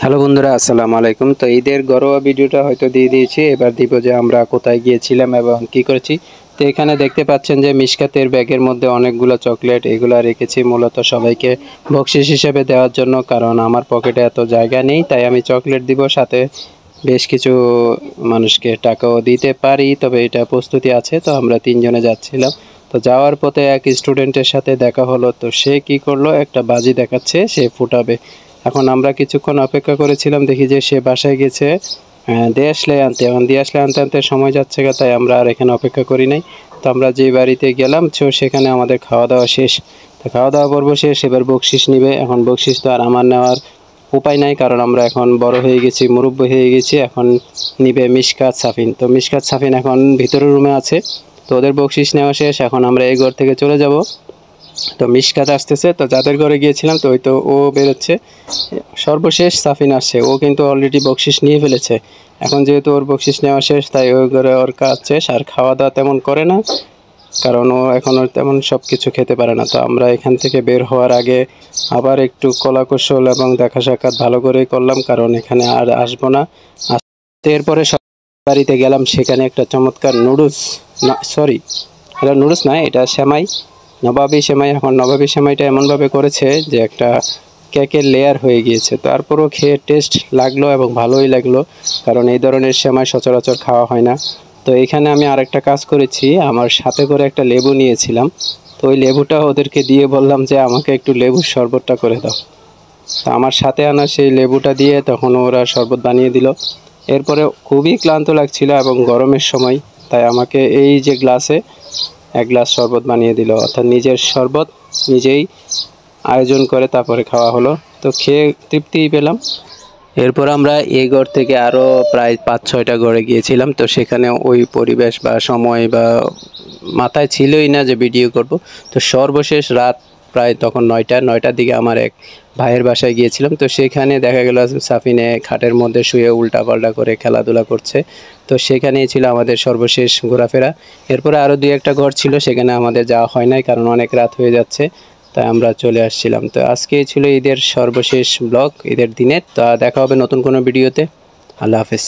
Hello বন্ধুরা, আসসালামু আলাইকুম। তো ঈদের ঘরোয়া ভিডিওটা হয়তো দিয়ে দিয়েছি, এবার দিব যে আমরা কোথায় গিয়েছিলাম এবং কি করেছি। তো এখানে দেখতে পাচ্ছেন যে মিশকাতের ব্যাগের মধ্যে অনেকগুলো চকলেট এগুলা রেখেছি মূলত সবাইকে বকশিস হিসেবে দেওয়ার জন্য, কারণ আমার পকেটে এত জায়গা নেই, তাই আমি চকলেট দিব, সাথে বেশ কিছু মানুষকে টাকাও দিতে পারি, তবে এটা প্রস্তুতি আছে। তো আমরা তিনজনে যাচ্ছিলাম, তো যাওয়ার পথে এক স্টুডেন্টের সাথে দেখা হলো। তো সে কি করলো, একটা বাজি দেখাচ্ছে সে ফুটাবে। এখন আমরা কিছুক্ষণ অপেক্ষা করেছিলাম, দেখি যে সে বাসায় গেছে দেশলাই আনতে। এখন দেশলাই আনতে আনতে সময় যাচ্ছে গা, তাই আমরা আর এখানে অপেক্ষা করি নাই। তো আমরা যে বাড়িতে গেলাম, তো সেখানে আমাদের খাওয়া দাওয়া শেষ। তো খাওয়া দাওয়া পর্ব শেষ, এবার বকশিস নিবে। এখন বকশিস তো আর আমার নেওয়ার উপায় নাই, কারণ আমরা এখন বড় হয়ে গেছি, মুরব্বি হয়ে গেছি। এখন নিবে মিশকাত সাফিন। তো মিশকাত সাফিন এখন ভিতরের রুমে আছে। তো ওদের বকশিস নেওয়া শেষ, এখন আমরা এই ঘর থেকে চলে যাব। তো মিশকাত আসতেছে, তো যাদের ঘরে গিয়েছিলাম তো ওই তো ও বেরোচ্ছে। সর্বশেষ সাফিন আসছে, ও কিন্তু অলরেডি বকশিস নিয়ে ফেলেছে। এখন যেহেতু ওর বকশিস নেওয়া শেষ, তাই ওই ঘরে ওর কাজ শেষ, আর খাওয়া দাওয়া তেমন করে না, কারণ ও এখন ওর তেমন সব কিছু খেতে পারে না। তো আমরা এখান থেকে বের হওয়ার আগে আবার একটু কলা কৌশল এবং দেখা সাক্ষাৎ ভালো করেই করলাম, কারণ এখানে আর আসবো না। এরপরে বাড়িতে গেলাম, সেখানে একটা চমৎকার নুডলস, না সরি, এটা নুডলস না, এটা সেমাই, নবাবী সেমাই। এখন নবাবী সেমাইটা এমনভাবে করেছে যে একটা কেকের লেয়ার হয়ে গিয়েছে। তারপরও খেয়ে টেস্ট লাগলো এবং ভালোই লাগলো, কারণ এই ধরনের সেমাই সচরাচর খাওয়া হয় না। তো এখানে আমি আরেকটা কাজ করেছি, আমার সাথে করে একটা লেবু নিয়েছিলাম। তো ওই লেবুটা ওদেরকে দিয়ে বললাম যে আমাকে একটু লেবুর শরবতটা করে দাও। তো আমার সাথে আনা সেই লেবুটা দিয়ে তখন ওরা শরবত বানিয়ে দিল। এরপরে খুবই ক্লান্ত লাগছিল এবং গরমের সময়, তাই আমাকে এই যে গ্লাসে এক গ্লাস শরবত বানিয়ে দিল, অর্থাৎ নিজের শরবত নিজেই আয়োজন করে তারপরে খাওয়া হলো। তো খেয়ে তৃপ্তিই পেলাম। এরপর আমরা এই ঘর থেকে আরও প্রায় ৫-৬টা ঘরে গিয়েছিলাম। তো সেখানে ওই পরিবেশ বা সময় বা মাথায় ছিলই না যে ভিডিও করব। তো সর্বশেষ রাত প্রায় তখন ৯টার দিকে আমার এক ভাইয়ের বাসায় গিয়েছিলাম। তো সেখানে দেখা গেল সাফিনে খাটের মধ্যে শুয়ে উল্টাপাল্টা করে খেলাধুলা করছে। তো সেখানেই ছিল আমাদের সর্বশেষ ঘোরাফেরা। এরপরে আরও ২-১টা ঘর ছিল, সেখানে আমাদের যাওয়া হয় নাই, কারণ অনেক রাত হয়ে যাচ্ছে, তাই আমরা চলে আসছিলাম। তো আজকেই ছিল ঈদের সর্বশেষ ব্লগ ঈদের দিনের। তো দেখা হবে নতুন কোনো ভিডিওতে। আল্লাহ হাফেজ।